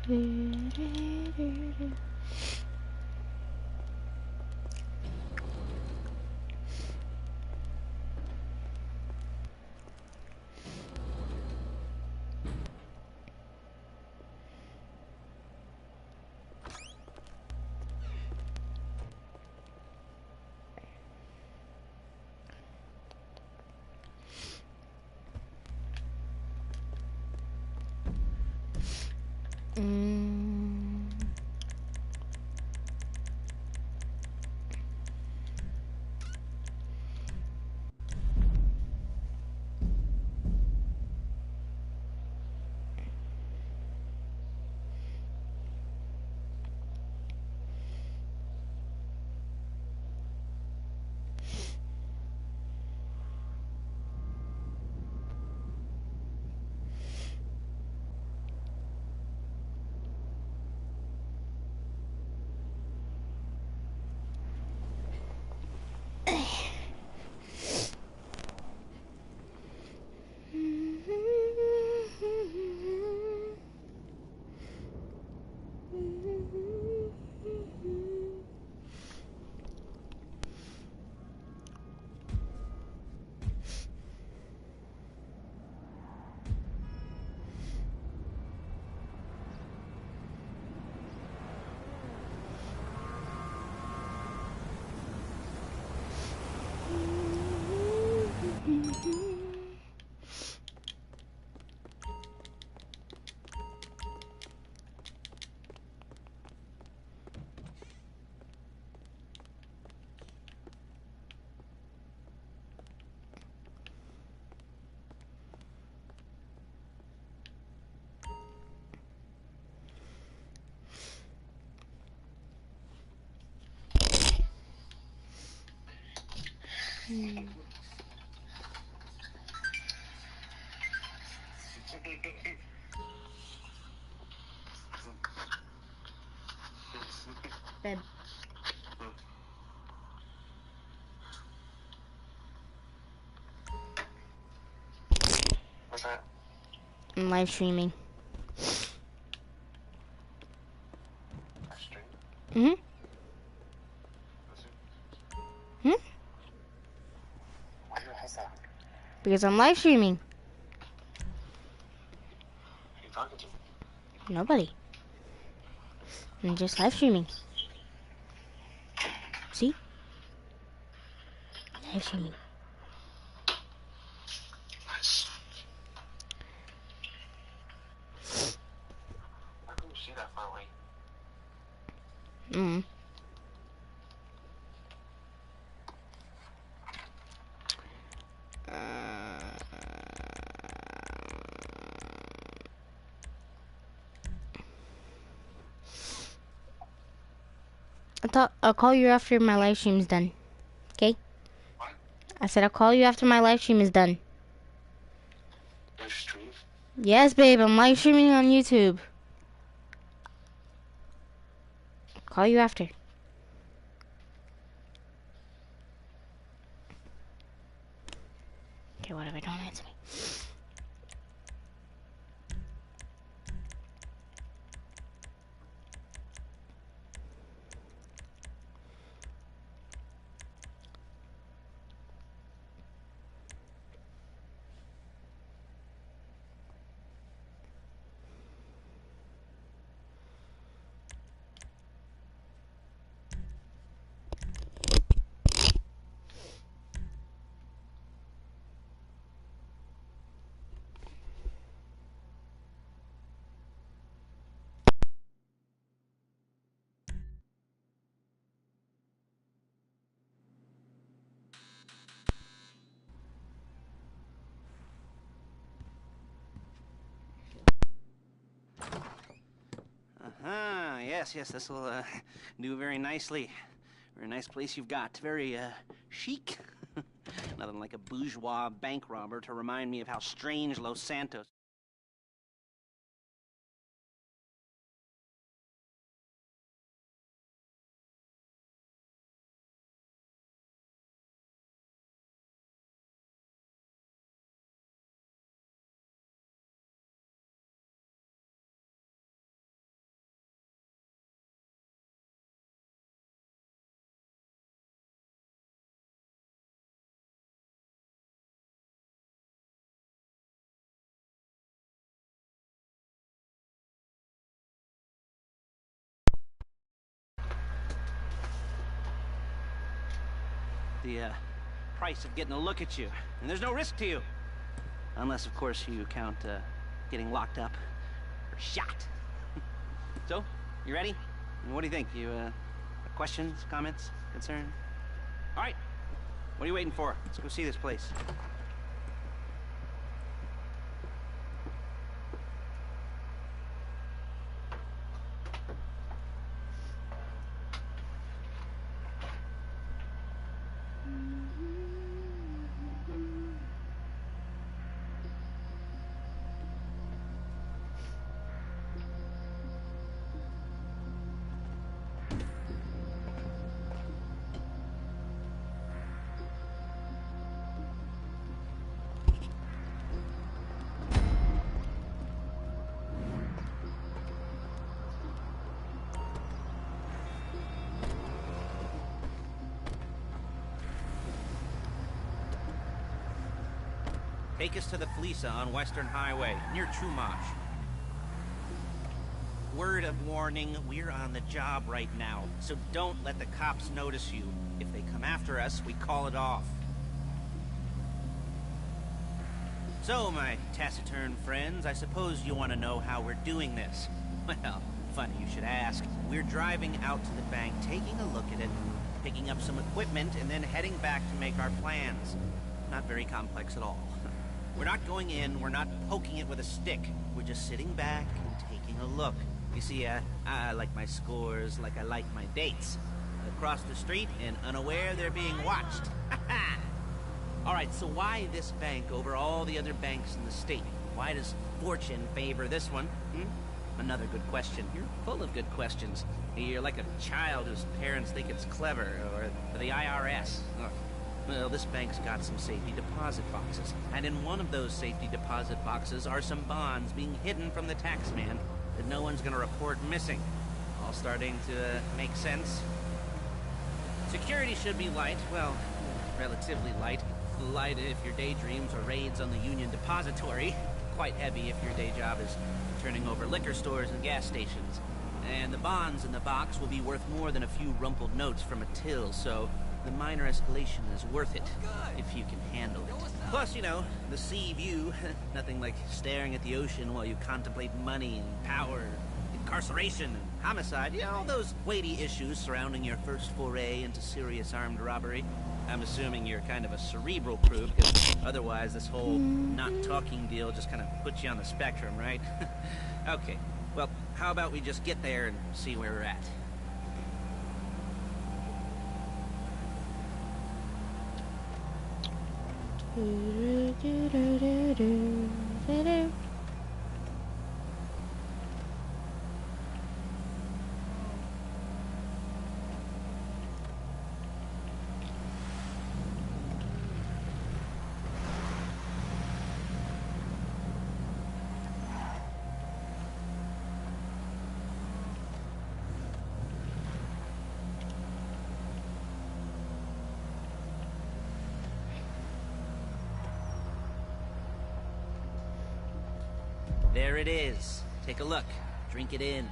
Babe. What's that? I'm live streaming. Live stream? Hmm? Why do you have that? Because I'm live streaming. Who are you talking to? Nobody. I'm just live streaming. See? Live streaming. Nice. How can you see that far away? I'll call you after my live stream is done. Okay? What? I said I'll call you after my live stream is done. Live stream? Yes, babe. I'm live streaming on YouTube. Call you after. Okay, whatever. Don't answer me. Yes, this will do very nicely. Very nice place you've got. Very chic. Nothing like a bourgeois bank robber to remind me of how strange Los Santos. the price of getting a look at you. And there's no risk to you. Unless, of course, you count getting locked up or shot. So, you ready? What do you think? You, questions, comments, concerns? All right. What are you waiting for? Let's go see this place. Take us to the Felisa on Western Highway, near Chumash. Word of warning, we're on the job right now, so don't let the cops notice you. If they come after us, we call it off. So, my taciturn friends, I suppose you want to know how we're doing this. Well, funny you should ask. We're driving out to the bank, taking a look at it, picking up some equipment, and then heading back to make our plans. Not very complex at all. We're not going in, we're not poking it with a stick. We're just sitting back and taking a look. You see, I like my scores like I like my dates. Across the street and unaware they're being watched. Alright, so why this bank over all the other banks in the state? Why does fortune favor this one? Another good question. You're full of good questions. You're like a child whose parents think it's clever, or the IRS. Well, this bank's got some safety deposit boxes. And in one of those safety deposit boxes are some bonds being hidden from the taxman that no one's gonna report missing. All starting to make sense? Security should be light. Well, relatively light. Light if your daydreams are raids on the Union Depository. Quite heavy if your day job is turning over liquor stores and gas stations. And the bonds in the box will be worth more than a few rumpled notes from a till, so the minor escalation is worth it, if you can handle it. Plus, you know, the sea view, nothing like staring at the ocean while you contemplate money and power, incarceration and homicide, you know, all those weighty issues surrounding your first foray into serious armed robbery. I'm assuming you're kind of a cerebral crew, because otherwise this whole not talking deal just kind of puts you on the spectrum, right? Okay, well, how about we just get there and see where we're at? There it is. Take a look. Drink it in.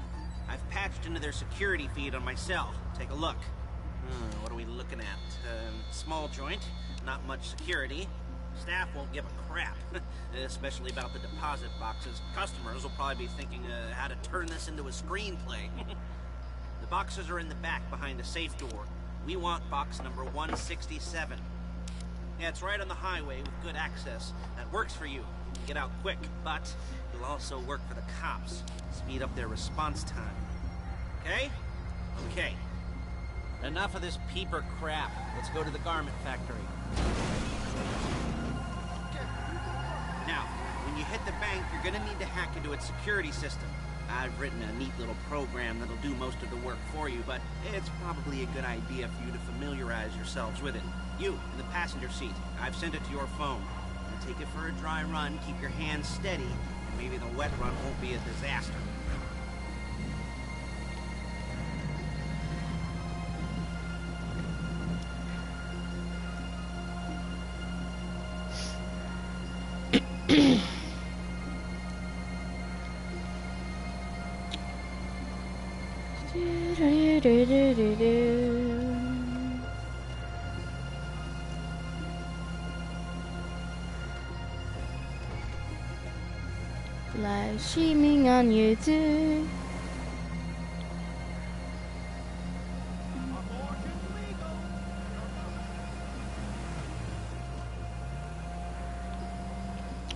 I've patched into their security feed on my cell. Take a look. What are we looking at? Small joint, not much security. Staff won't give a crap, especially about the deposit boxes. Customers will probably be thinking how to turn this into a screenplay. The boxes are in the back behind the safe door. We want box number 167. Yeah, it's right on the highway with good access. That works for you. You can get out quick, but it'll also work for the cops. Speed up their response time. Okay? Okay. Enough of this peeper crap. Let's go to the garment factory. Now, when you hit the bank, you're gonna need to hack into its security system. I've written a neat little program that'll do most of the work for you, but it's probably a good idea for you to familiarize yourselves with it. You, in the passenger seat, I've sent it to your phone. Now take it for a dry run, keep your hands steady, and maybe the wet run won't be a disaster. streaming on YouTube.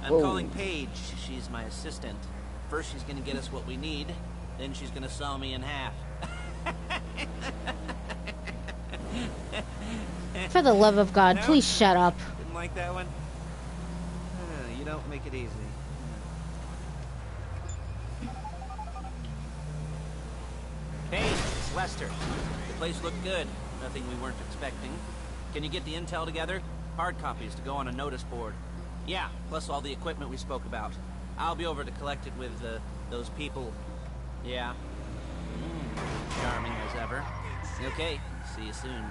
I'm calling Paige. She's my assistant. First she's gonna get us what we need, then she's gonna saw me in half. For the love of God, No? please shut up. Didn't like that one? You don't make it easy. Hey, it's Lester. The place looked good. Nothing we weren't expecting. Can you get the intel together? Hard copies to go on a notice board. Yeah, plus all the equipment we spoke about. I'll be over to collect it with those people. Yeah. Charming as ever. Okay, see you soon.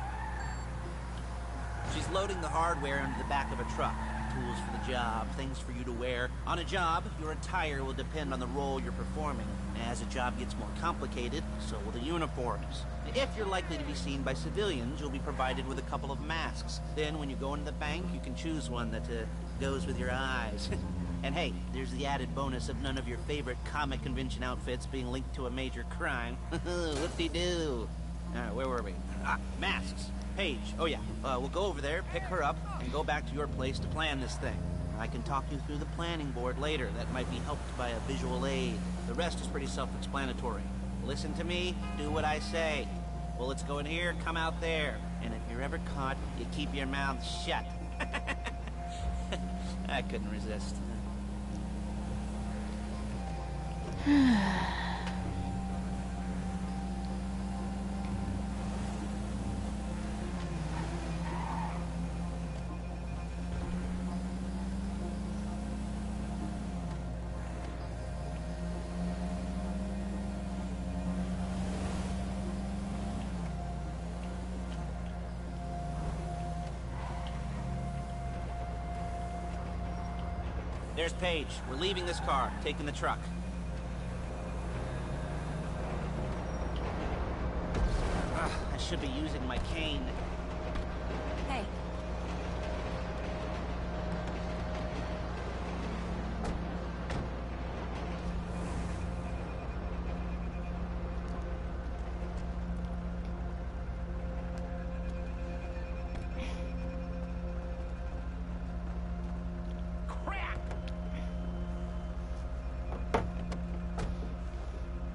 She's loading the hardware into the back of a truck. Tools for the job, things for you to wear. On a job, your attire will depend on the role you're performing. As a job gets more complicated, so will the uniforms. If you're likely to be seen by civilians, you'll be provided with a couple of masks. Then when you go into the bank, you can choose one that goes with your eyes. And hey, there's the added bonus of none of your favorite comic convention outfits being linked to a major crime. Whoop-de-doo. Where were we? Masks. Paige. Oh yeah, we'll go over there, pick her up, and go back to your place to plan this thing. I can talk you through the planning board later. That might be helped by a visual aid. The rest is pretty self-explanatory. Listen to me, do what I say. Bullets go in here, come out there. And if you're ever caught, you keep your mouth shut. I couldn't resist. There's Paige. We're leaving this car, taking the truck. I should be using my cane. Hey.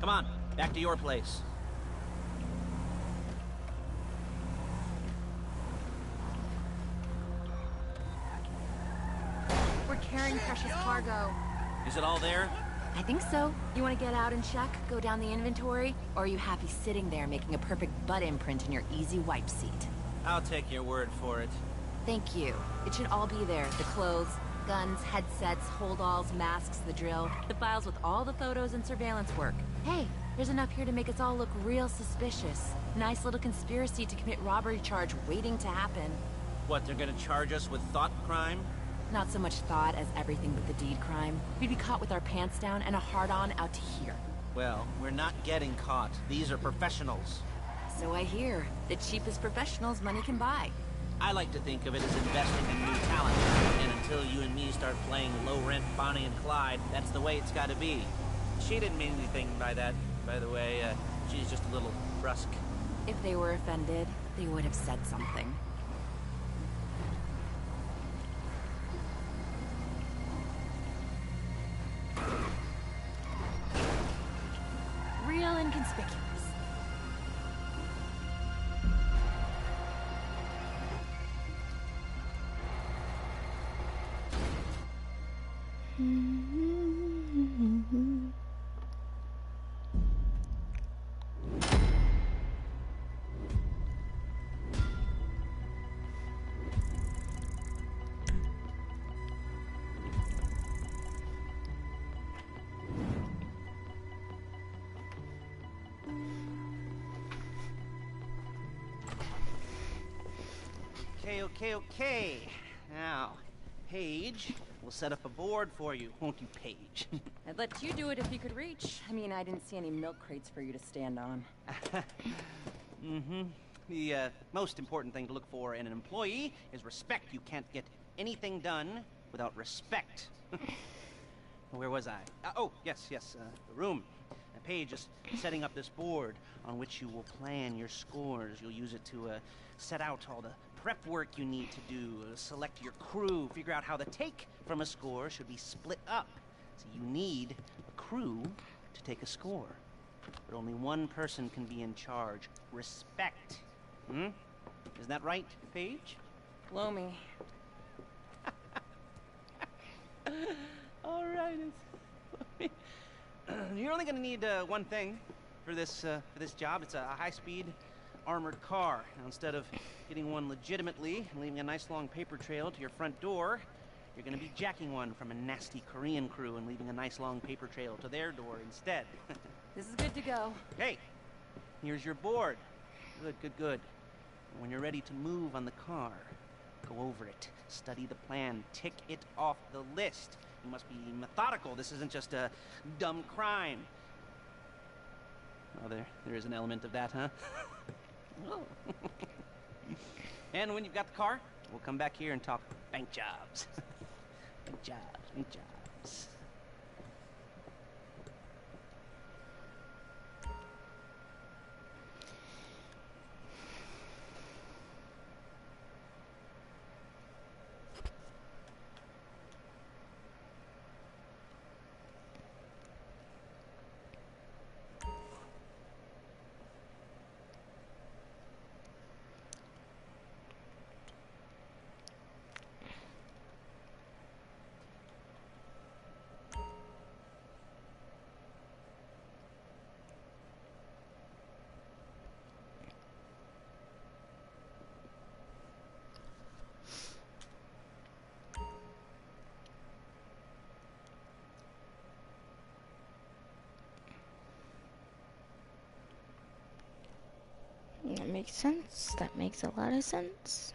Come on, back to your place. We're carrying precious cargo. Is it all there? I think so. You want to get out and check? Go down the inventory? Or are you happy sitting there making a perfect butt imprint in your easy wipe seat? I'll take your word for it. Thank you. It should all be there. The clothes, guns, headsets, holdalls, masks, the drill. The files with all the photos and surveillance work. Hey, there's enough here to make us all look real suspicious. Nice little conspiracy to commit robbery charge waiting to happen. What, they're gonna charge us with thought crime? Not so much thought as everything but the deed crime. We'd be caught with our pants down and a hard-on out to here. Well, we're not getting caught. These are professionals. So I hear. The cheapest professionals money can buy. I like to think of it as investing in new talent. And until you and me start playing low-rent Bonnie and Clyde, that's the way it's gotta be. She didn't mean anything by that, by the way. She's just a little brusque. If they were offended, they would have said something. Real inconspicuous. Okay. Now, Paige, we'll set up a board for you, won't you, Paige? I'd let you do it if you could reach. I mean, I didn't see any milk crates for you to stand on. The most important thing to look for in an employee is respect. You can't get anything done without respect. Where was I? Oh, yes, the room. Paige is setting up this board on which you will plan your scores. You'll use it to set out all the prep work you need to do, select your crew, figure out how the take from a score should be split up. So you need a crew to take a score. But only one person can be in charge. Respect. Isn't that right, Paige? Blow me. All right. You're only going to need one thing for this job. It's a high-speed armored car. Now, instead of getting one legitimately and leaving a nice long paper trail to your front door, you're going to be jacking one from a nasty Korean crew and leaving a nice long paper trail to their door instead. This is good to go. Hey, here's your board. Good. When you're ready to move on the car, go over it, study the plan, tick it off the list. You must be methodical. This isn't just a dumb crime. Oh, there is an element of that, huh? Oh. And when you've got the car, we'll come back here and talk bank jobs. Bank jobs. That makes sense. That makes a lot of sense.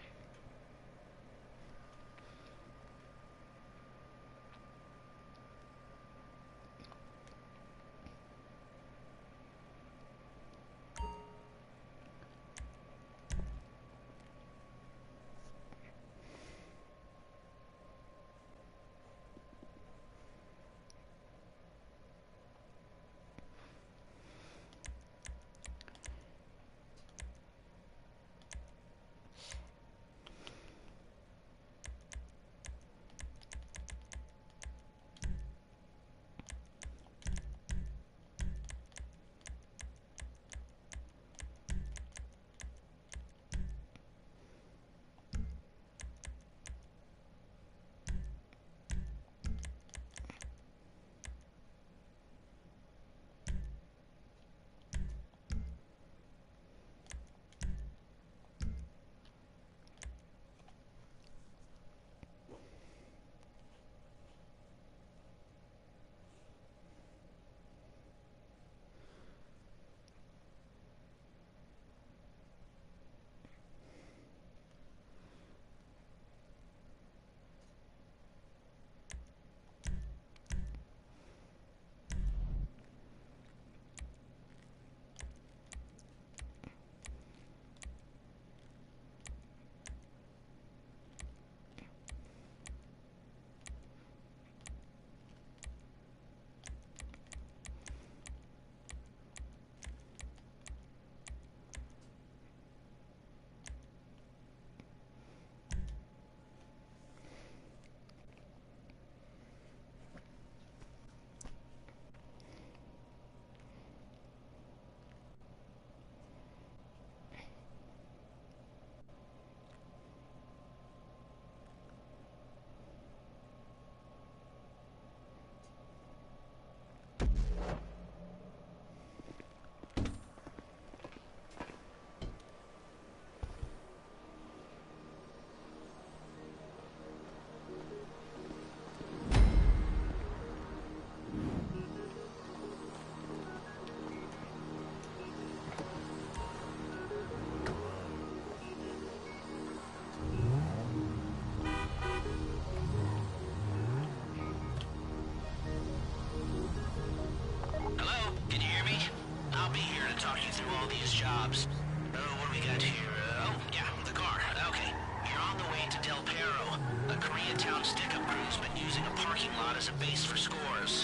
jobs. What do we got here? Oh, yeah, the car. Okay. You're on the way to Del Perro. A Koreatown stick-up crew's been using a parking lot as a base for scores.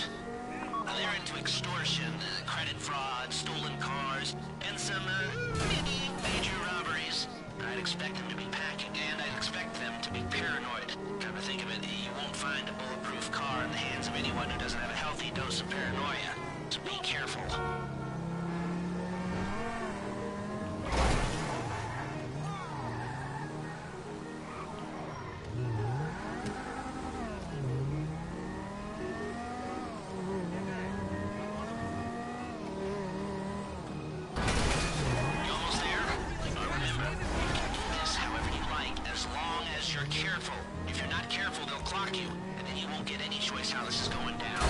to extortion, credit fraud, stolen cars, and some, mini major robberies. I'd expect them to be packing, and I'd expect them to be paranoid. Come to think of it, you won't find a bulletproof car in the hands of anyone who doesn't have a healthy dose of paranoia. So be careful. Careful. If you're not careful, they'll clock you, and then you won't get any choice how this is going down.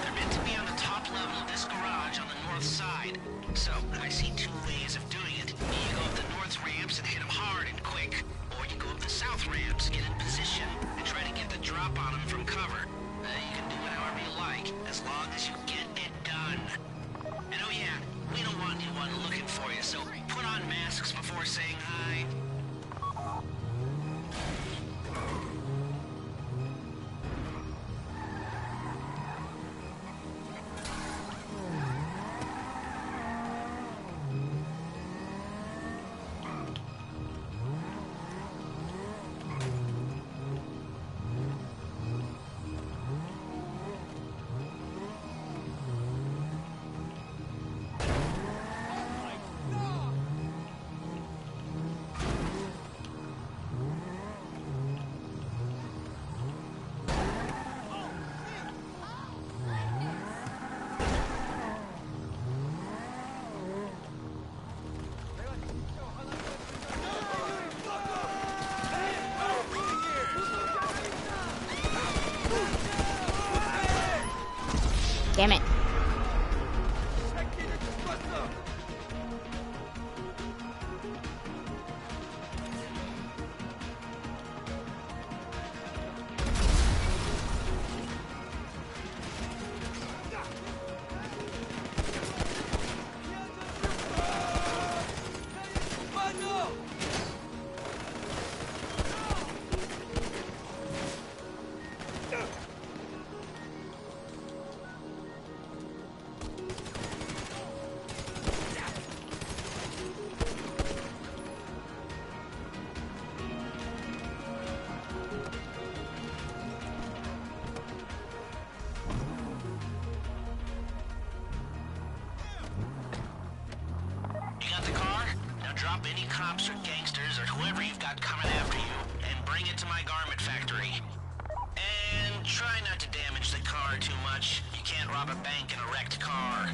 They're meant to be on the top level of this garage on the north side. So, I see two ways of doing it. You go up the north ramps and hit them hard and quick, or you go up the south ramps, get in position, and try to get the drop on them from cover. You can do it however you like, as long as you get it done. And oh yeah, we don't want anyone looking for you, so put on masks before saying hi. Damn it. Drop any cops or gangsters or whoever you've got coming after you and bring it to my garment factory. And try not to damage the car too much. You can't rob a bank in a wrecked car.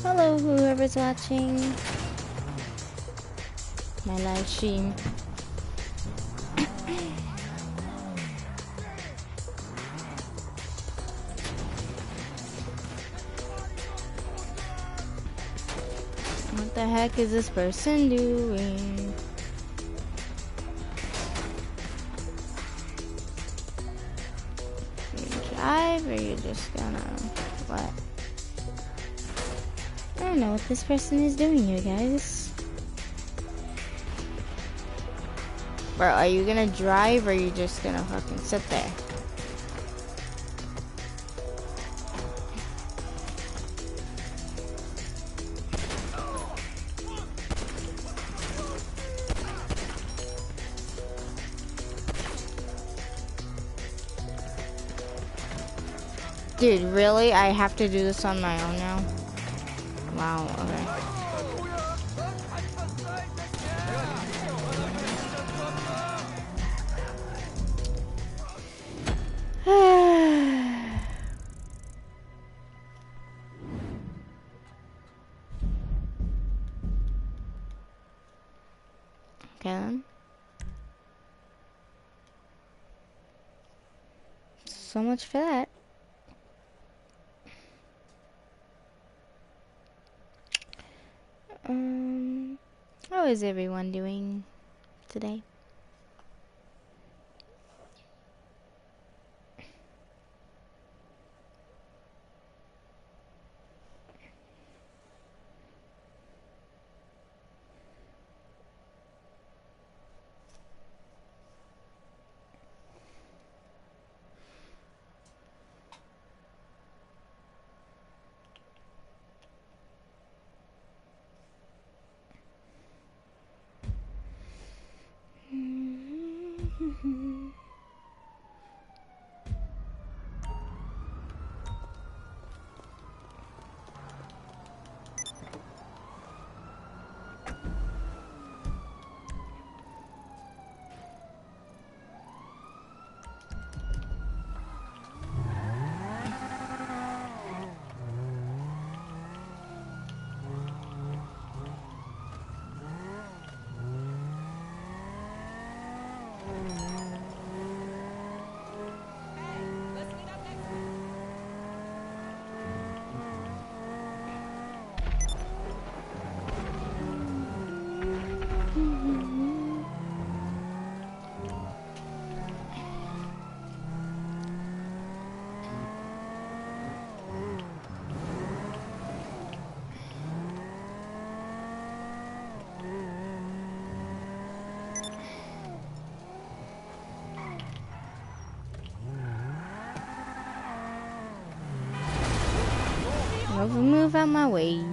Hello, whoever's watching my live stream. What the heck is this person doing? You drive, or you're just gonna what? I don't know what this person is doing, you guys. Bro, are you gonna drive, or are you just gonna fucking sit there? Dude, really? I have to do this on my own now? Wow, okay. Okay then. So much for that. How is everyone doing today? Move out my way.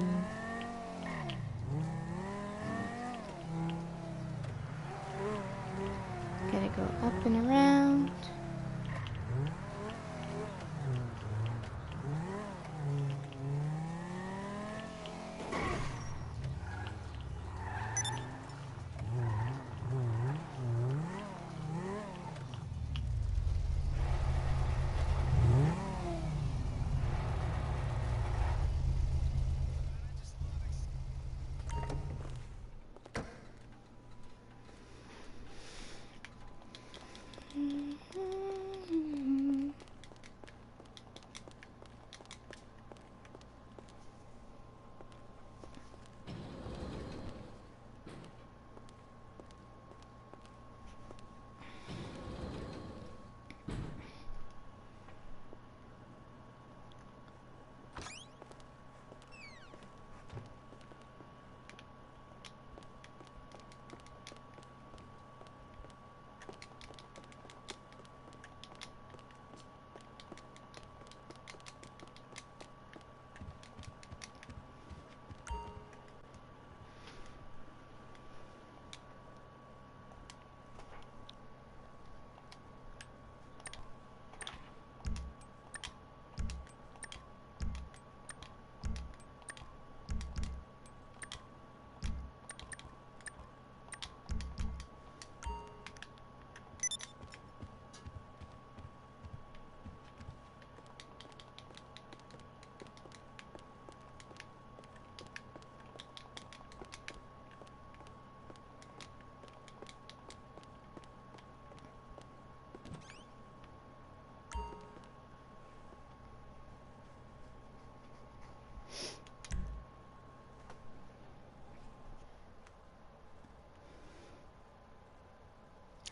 Gotta go up and around.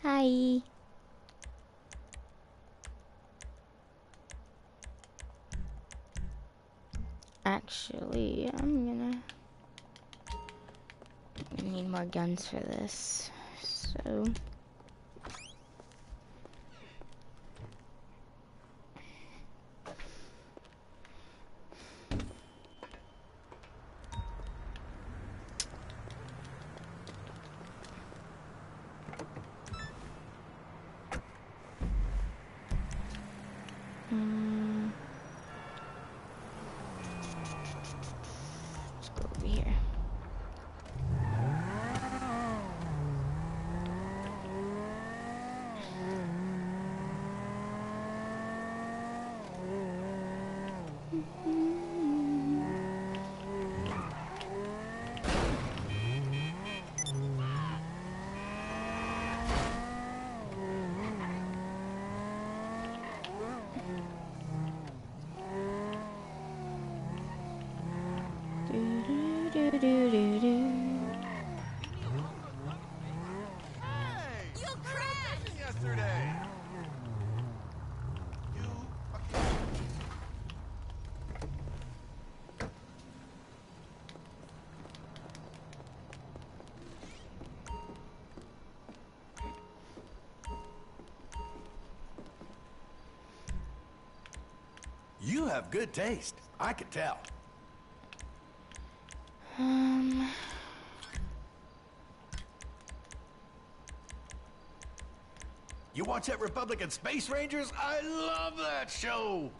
Hi. Actually, I need more guns for this. So let's go over here. You have good taste. I could tell. You watch that Republican Space Rangers? I love that show!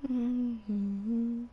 Mm-hmm.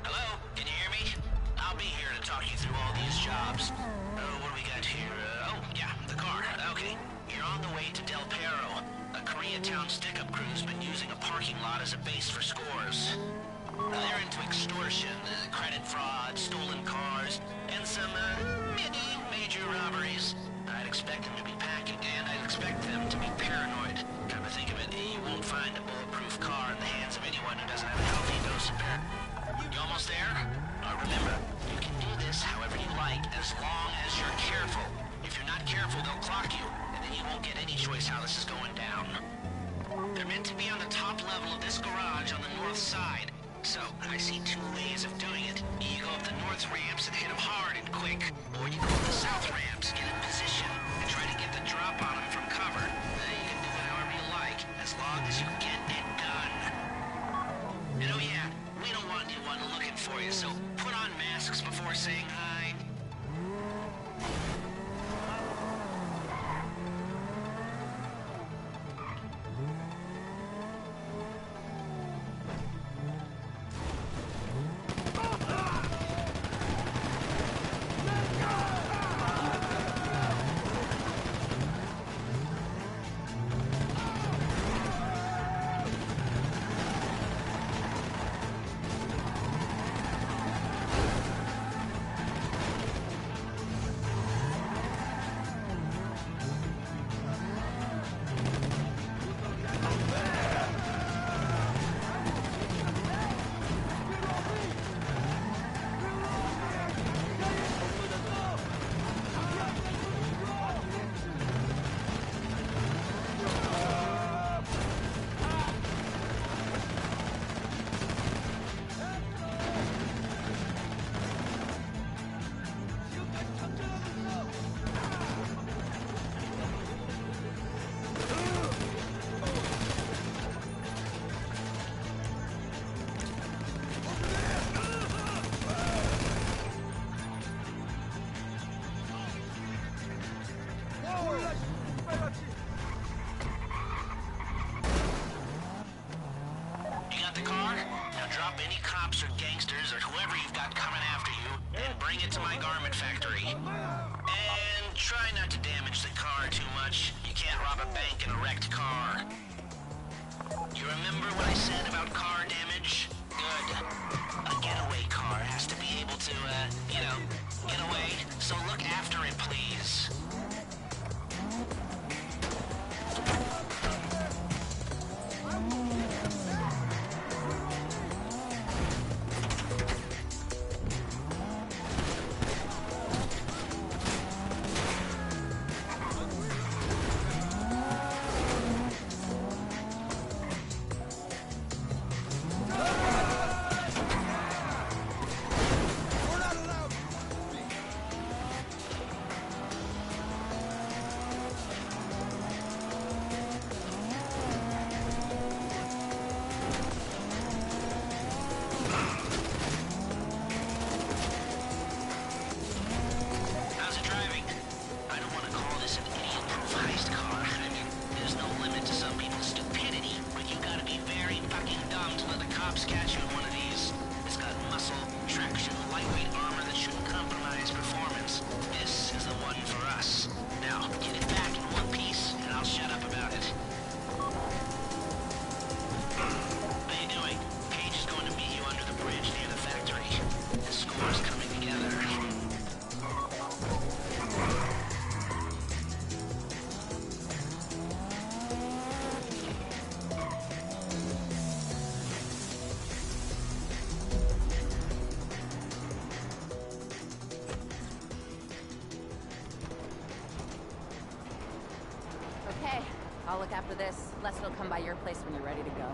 Hello? Can you hear me? I'll be here to talk you through all these jobs. Oh, what do we got here? Oh, yeah, the car. Okay. You're on the way to Del Perro. A Koreatown stick-up crew's been using a parking lot as a base for scores. They're into extortion, credit fraud, stolen cars, and some, mini major robberies. I'd expect them to be packing, and I'd expect them to be paranoid. Come to think of it, you won't find a bulletproof car in the hands of anyone who doesn't have a healthy dose of You almost there? Remember, you can do this however you like, as long as you're careful. If you're not careful, they'll clock you, and then you won't get any choice how this is going down. They're meant to be on the top level of this garage on the north side. So, I see two ways of doing it. You go up the north ramps and hit them hard and quick, or you go up the south ramps, get in position, and try to get the drop on them from cover. You can do it however you like, as long as you get it done. And oh yeah, we don't want anyone looking for you, so put on masks before saying hi. To my garment factory. And try not to damage the car too much. You can't rob a bank in a wrecked car. You remember what I said about car damage? Good. A getaway car has to be able to, get away. So look after it, please. cops catch you in one of these, it's got muscle, traction, lightweight armor that shouldn't compromise performance. This is the one for us. Now, get it back in one piece, and I'll shut up about it. How you doing? Paige is going to meet you under the bridge near the factory. The score's coming together. Okay, I'll look after this. Lester will come by your place when you're ready to go.